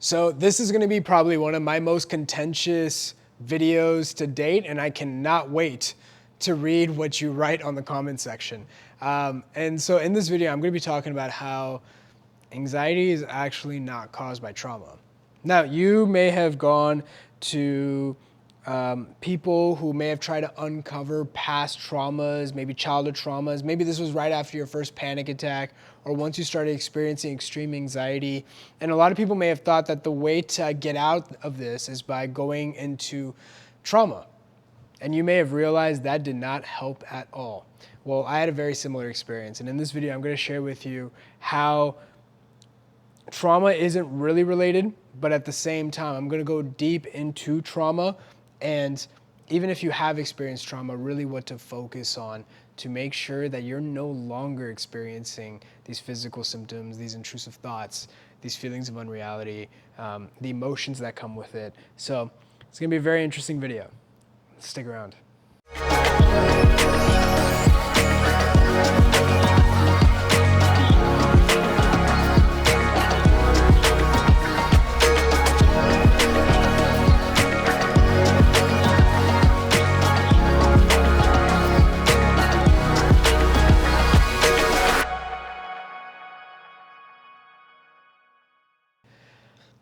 So this is gonna be probably one of my most contentious videos to date, and I cannot wait to read what you write on the comment section. And so in this video, I'm gonna be talking about how anxiety is actually not caused by trauma. Now, you may have gone to people who may have tried to uncover past traumas, maybe childhood traumas. Maybe this was right after your first panic attack or once you started experiencing extreme anxiety. And a lot of people may have thought that the way to get out of this is by going into trauma. And you may have realized that did not help at all. Well, I had a very similar experience. And in this video, I'm going to share with you how trauma isn't really related, but at the same time, I'm going to go deep into trauma. And even if you have experienced trauma, really what to focus on to make sure that you're no longer experiencing these physical symptoms, these intrusive thoughts, these feelings of unreality, the emotions that come with it. So it's going to be a very interesting video. Stick around.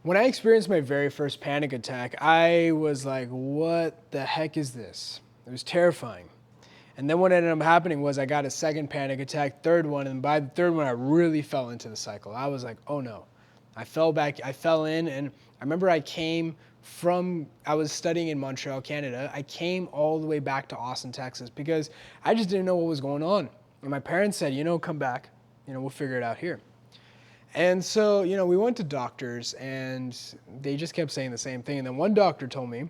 When I experienced my very first panic attack, I was like, what the heck is this? It was terrifying. And then what ended up happening was I got a second panic attack, third one, and by the third one, I really fell into the cycle. I was like, oh no. I fell in, and I remember I was studying in Montreal, Canada. I came all the way back to Austin, Texas, because I just didn't know what was going on. And my parents said, come back, we'll figure it out here. And so, we went to doctors and they just kept saying the same thing. And then one doctor told me,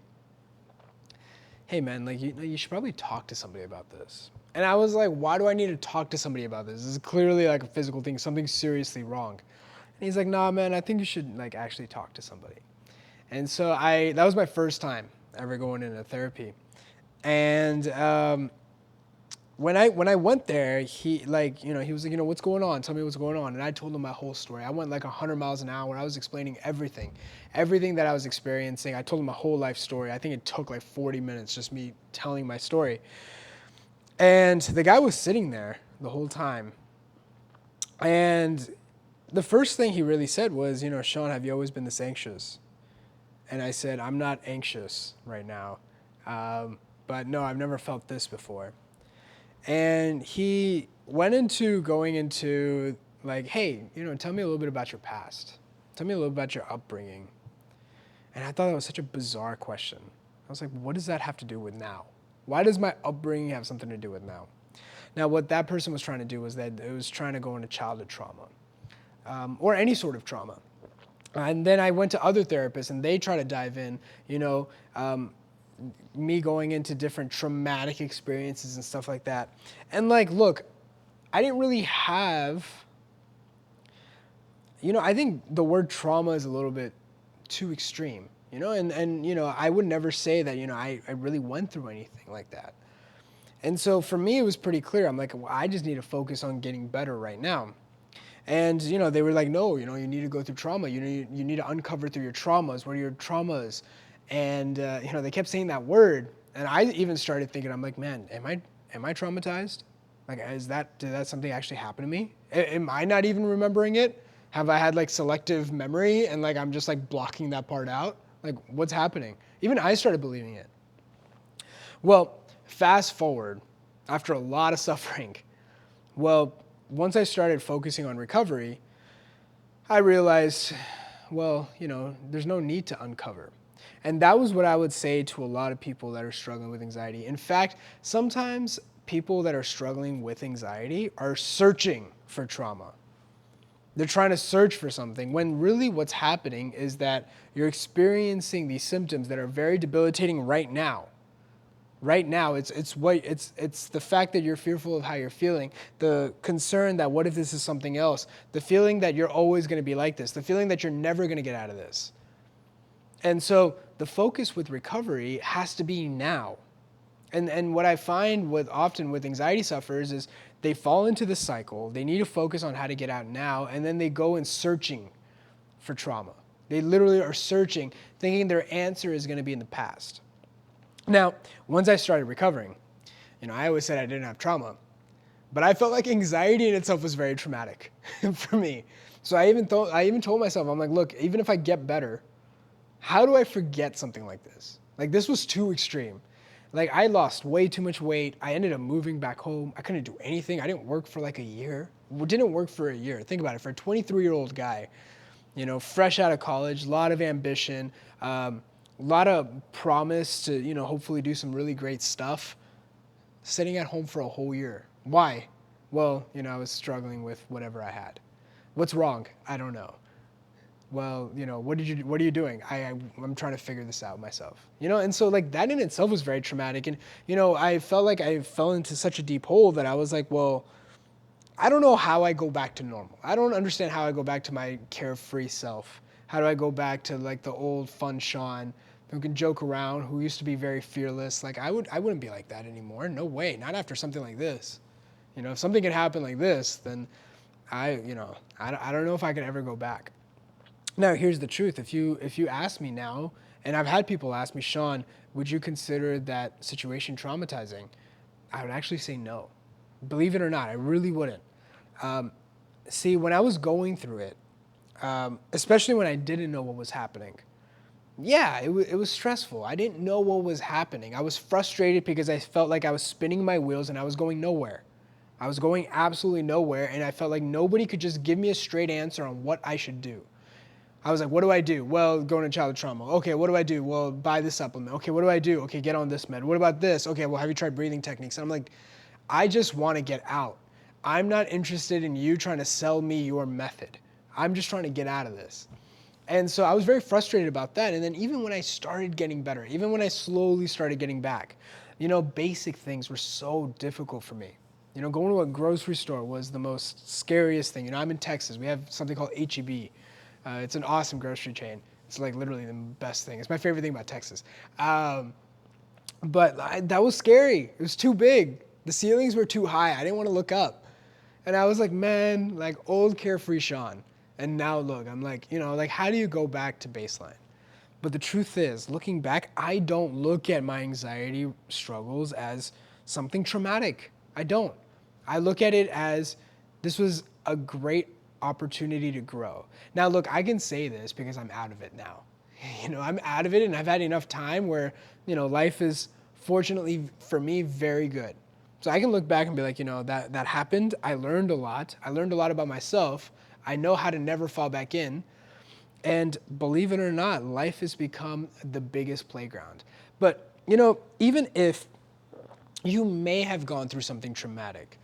hey man, you should probably talk to somebody about this. And I was like, why do I need to talk to somebody about this? This is clearly like a physical thing, something seriously wrong. And he's like, nah, man, I think you should actually talk to somebody. And so that was my first time ever going into therapy. And, when I went there, he was like, what's going on? Tell me what's going on. And I told him my whole story. I went 100 miles an hour. I was explaining everything that I was experiencing. I told him my whole life story. I think it took 40 minutes, just me telling my story. And the guy was sitting there the whole time. And the first thing he really said was, Shaan, have you always been this anxious? And I said, I'm not anxious right now. But no, I've never felt this before. And he went into going into hey, tell me a little bit about your past. Tell me a little bit about your upbringing. And I thought that was such a bizarre question. I was like, what does that have to do with now? Why does my upbringing have something to do with now? Now, what that person was trying to do was that it was trying to go into childhood trauma or any sort of trauma. And then I went to other therapists and they try to dive in, me going into different traumatic experiences and stuff like that. And look, I didn't really have, I think the word trauma is a little bit too extreme, and I would never say that, I really went through anything like that. And so for me, it was pretty clear. I'm like, well, I just need to focus on getting better right now. And, they were like, no, you need to go through trauma. You need to uncover through your traumas. What are your traumas? And, they kept saying that word. And I even started thinking, I'm like, man, am I traumatized? Did that something actually happen to me? Am I not even remembering it? Have I had selective memory and I'm just blocking that part out? What's happening? Even I started believing it. Well, fast forward after a lot of suffering. Well, once I started focusing on recovery, I realized, well, there's no need to uncover. And that was what I would say to a lot of people that are struggling with anxiety. In fact, sometimes people that are struggling with anxiety are searching for trauma. They're trying to search for something when really what's happening is that you're experiencing these symptoms that are very debilitating right now. Right now, it's the fact that you're fearful of how you're feeling, the concern that what if this is something else, the feeling that you're always going to be like this, the feeling that you're never going to get out of this. And so the focus with recovery has to be now. And what I find often with anxiety sufferers is they fall into the cycle. They need to focus on how to get out now, and then they go in searching for trauma. They literally are searching, thinking their answer is going to be in the past. Now, once I started recovering, I always said I didn't have trauma, but I felt like anxiety in itself was very traumatic for me. So I even told myself, I'm like, look, even if I get better, how do I forget something like this? Like, this was too extreme. Like, I lost way too much weight. I ended up moving back home. I couldn't do anything. I didn't work for like a year. Didn't work for a year. Think about it. For a 23-year-old guy, fresh out of college, a lot of ambition, a lot of promise to, hopefully do some really great stuff, sitting at home for a whole year. Why? Well, I was struggling with whatever I had. What's wrong? I don't know. Well, what are you doing? I'm trying to figure this out myself. And so like that in itself was very traumatic. And, I felt like I fell into such a deep hole that I was like, well, I don't know how I go back to normal. I don't understand how I go back to my carefree self. How do I go back to like the old fun Shaan who can joke around, who used to be very fearless? Like I wouldn't be like that anymore. No way. Not after something like this. If something can happen like this, then I don't know if I could ever go back. Now, here's the truth. If you ask me now, and I've had people ask me, Shaan, would you consider that situation traumatizing? I would actually say no. Believe it or not, I really wouldn't. See, when I was going through it, especially when I didn't know what was happening, yeah, it was stressful. I didn't know what was happening. I was frustrated because I felt like I was spinning my wheels and I was going nowhere. I was going absolutely nowhere, and I felt like nobody could just give me a straight answer on what I should do. I was like, what do I do? Well, go into childhood trauma. Okay, what do I do? Well, buy this supplement. Okay, what do I do? Okay, get on this med. What about this? Okay, well, have you tried breathing techniques? And I'm like, I just want to get out. I'm not interested in you trying to sell me your method. I'm just trying to get out of this. And so I was very frustrated about that. And then even when I started getting better, even when I slowly started getting back, basic things were so difficult for me. Going to a grocery store was the most scariest thing. I'm in Texas. We have something called HEB. It's an awesome grocery chain. It's like literally the best thing. It's my favorite thing about Texas. But that was scary. It was too big. The ceilings were too high. I didn't want to look up. And I was like, man, like old carefree Shaan. And now look, I'm like, like how do you go back to baseline? But the truth is, looking back, I don't look at my anxiety struggles as something traumatic. I don't. I look at it as this was a great opportunity to grow. Now, look, I can say this because I'm out of it now. I'm out of it and I've had enough time where, life is fortunately for me very good. So I can look back and be like, that happened. I learned a lot. I learned a lot about myself. I know how to never fall back in. And believe it or not, life has become the biggest playground. But, even if you may have gone through something traumatic,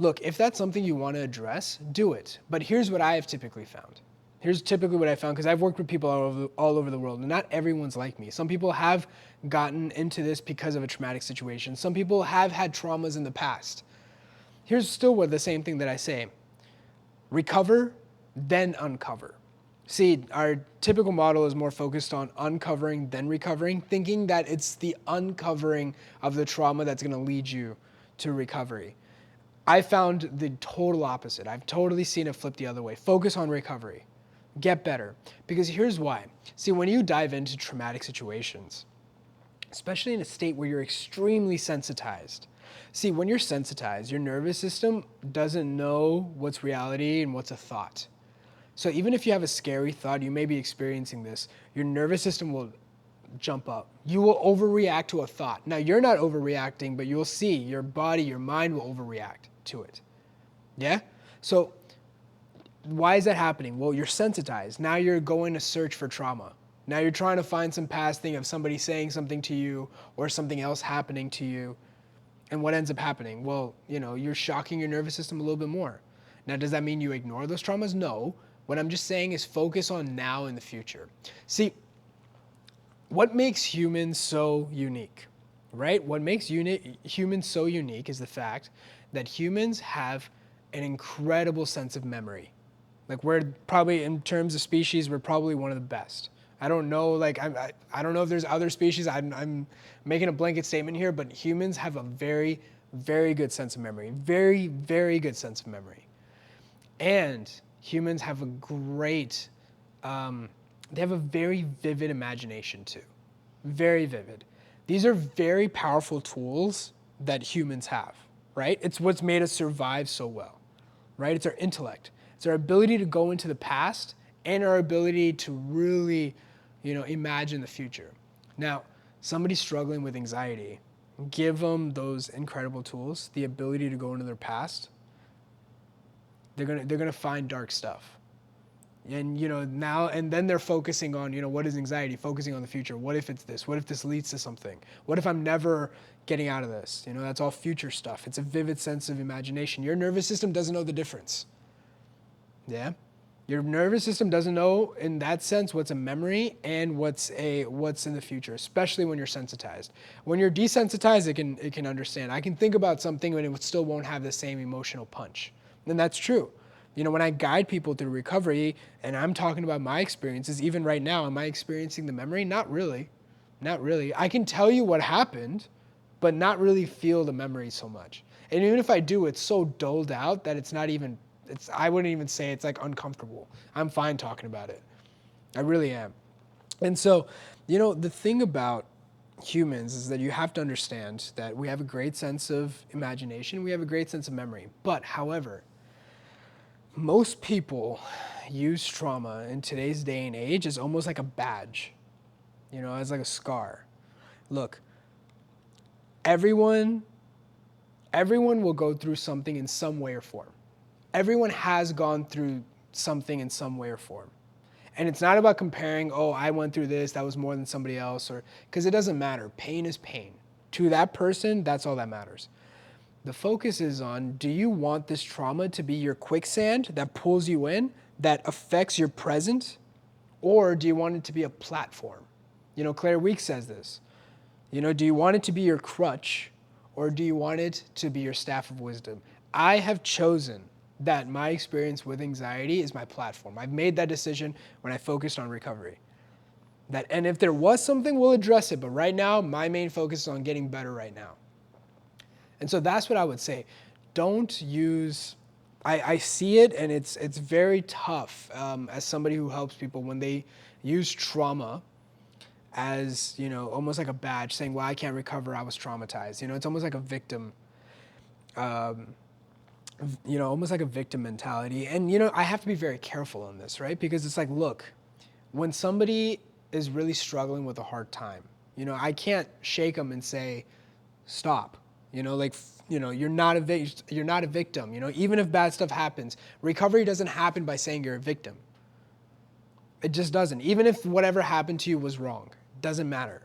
look, if that's something you want to address, do it. But here's what I have typically found. Here's typically what I found, because I've worked with people all over the world, and not everyone's like me. Some people have gotten into this because of a traumatic situation. Some people have had traumas in the past. Here's still the same thing that I say. Recover, then uncover. See, our typical model is more focused on uncovering than recovering, thinking that it's the uncovering of the trauma that's going to lead you to recovery. I found the total opposite. I've totally seen it flip the other way. Focus on recovery. Get better. Because here's why. See, when you dive into traumatic situations, especially in a state where you're extremely sensitized. See, when you're sensitized, your nervous system doesn't know what's reality and what's a thought. So even if you have a scary thought, you may be experiencing this, your nervous system will jump up. You will overreact to a thought. Now, you're not overreacting, but you'll see your body, your mind will overreact to it. Yeah? So why is that happening? Well, you're sensitized. Now you're going to search for trauma. Now you're trying to find some past thing of somebody saying something to you or something else happening to you. And what ends up happening? Well, you're shocking your nervous system a little bit more. Now, does that mean you ignore those traumas? No. What I'm just saying is focus on now and the future. See, what makes humans so unique, right? What makes humans so unique is the fact that humans have an incredible sense of memory. Like we're probably, in terms of species, we're probably one of the best. I don't know, I don't know if there's other species. I'm making a blanket statement here, but humans have a very, very good sense of memory. Very, very good sense of memory. And humans have a great they have a very vivid imagination too. Very vivid. These are very powerful tools that humans have, right? It's what's made us survive so well, right? It's our intellect. It's our ability to go into the past and our ability to really, imagine the future. Now, somebody struggling with anxiety, give them those incredible tools, the ability to go into their past, they're gonna find dark stuff. And now and then they're focusing on, what is anxiety? Focusing on the future. What if it's this? What if this leads to something? What if I'm never getting out of this? That's all future stuff. It's a vivid sense of imagination. Your nervous system doesn't know the difference. Yeah? Your nervous system doesn't know, in that sense, what's a memory and what's in the future, especially when you're sensitized. When you're desensitized, it can understand. I can think about something and it still won't have the same emotional punch. And that's true. When I guide people through recovery and I'm talking about my experiences, even right now, am I experiencing the memory? Not really. Not really. I can tell you what happened, but not really feel the memory so much. And even if I do, it's so dulled out that I wouldn't even say it's like uncomfortable. I'm fine talking about it. I really am. And so, the thing about humans is that you have to understand that we have a great sense of imagination. We have a great sense of memory. But however, most people use trauma in today's day and age as almost like a badge, as like a scar. Look, everyone will go through something in some way or form. Everyone has gone through something in some way or form. And it's not about comparing, oh, I went through this, that was more than somebody else, because it doesn't matter. Pain is pain. To that person, that's all that matters. The focus is on, do you want this trauma to be your quicksand that pulls you in, that affects your present, or do you want it to be a platform? Claire Week says this. Do you want it to be your crutch, or do you want it to be your staff of wisdom? I have chosen that my experience with anxiety is my platform. I've made that decision when I focused on recovery. And if there was something, we'll address it. But right now, my main focus is on getting better right now. And so that's what I would say. Don't use, I see it, and it's very tough as somebody who helps people when they use trauma as, almost like a badge, saying, well, I can't recover, I was traumatized. It's almost like a victim, almost like a victim mentality. And, I have to be very careful on this, right? Because it's like, look, when somebody is really struggling with a hard time, I can't shake them and say, stop. You're not a victim. Even if bad stuff happens, recovery doesn't happen by saying you're a victim. It just doesn't. Even if whatever happened to you was wrong, doesn't matter.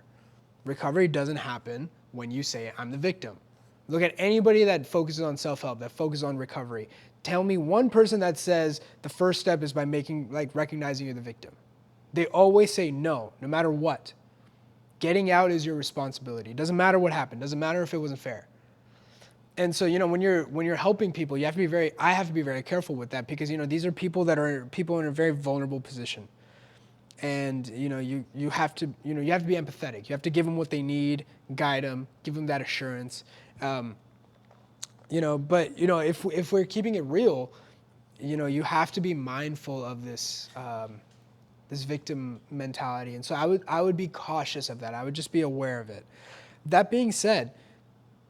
Recovery doesn't happen when you say I'm the victim. Look at anybody that focuses on self-help, that focuses on recovery. Tell me one person that says the first step is by recognizing you're the victim. They always say no matter what. Getting out is your responsibility. It doesn't matter what happened. Doesn't matter if it wasn't fair. And so, when you're helping people, I have to be very careful with that, because, these are people in a very vulnerable position. And, you have to be empathetic. You have to give them what they need, guide them, give them that assurance. But, if we're keeping it real, you have to be mindful of this, this victim mentality. And so I would be cautious of that. I would just be aware of it. That being said,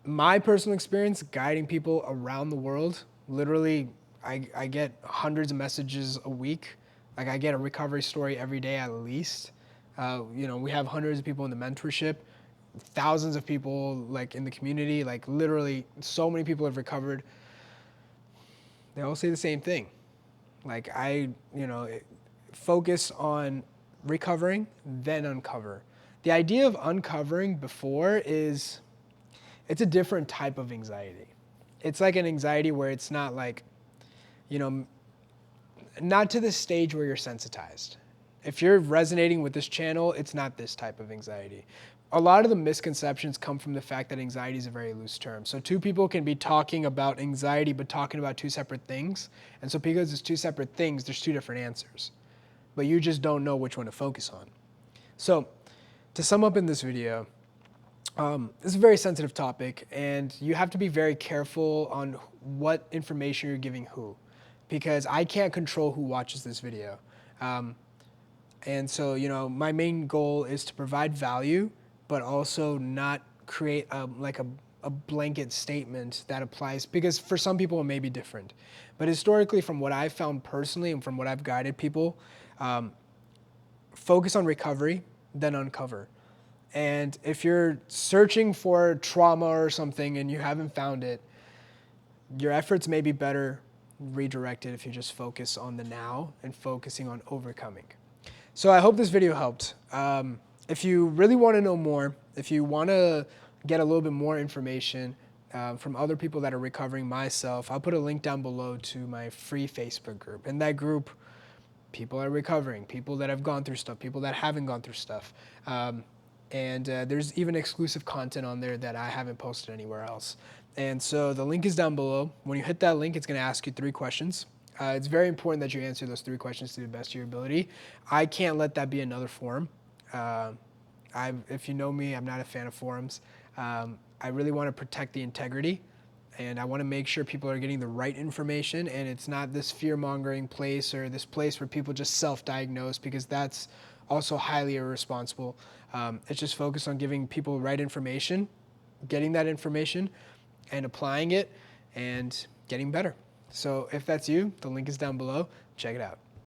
my personal experience guiding people around the world, literally, I get hundreds of messages a week. Like, I get a recovery story every day at least. We have hundreds of people in the mentorship, thousands of people in the community, literally so many people have recovered. They all say the same thing. Focus on recovering, then uncover. The idea of uncovering before it's a different type of anxiety. It's like an anxiety where it's not not to the stage where you're sensitized. If you're resonating with this channel, it's not this type of anxiety. A lot of the misconceptions come from the fact that anxiety is a very loose term. So two people can be talking about anxiety, but talking about two separate things. And so because it's two separate things, there's two different answers. But you just don't know which one to focus on. So to sum up in this video, it's a very sensitive topic, and you have to be very careful on what information you're giving who, because I can't control who watches this video. And so, my main goal is to provide value, but also not create a blanket statement that applies, because for some people it may be different. But historically, from what I've found personally and from what I've guided people, focus on recovery, then uncover. And if you're searching for trauma or something and you haven't found it, your efforts may be better redirected if you just focus on the now and focusing on overcoming. So I hope this video helped. If you really want to know more, if you want to get a little bit more information from other people that are recovering, myself, I'll put a link down below to my free Facebook group. In that group, people are recovering, people that have gone through stuff, people that haven't gone through stuff. And there's even exclusive content on there that I haven't posted anywhere else. And so the link is down below. When you hit that link, it's going to ask you 3 questions. It's very important that you answer those 3 questions to the best of your ability. I can't let that be another forum. If you know me, I'm not a fan of forums. I really want to protect the integrity, and I want to make sure people are getting the right information, and it's not this fear-mongering place or this place where people just self-diagnose, because that's also highly irresponsible. It's just focused on giving people right information, getting that information, and applying it, and getting better. So if that's you, the link is down below. Check it out.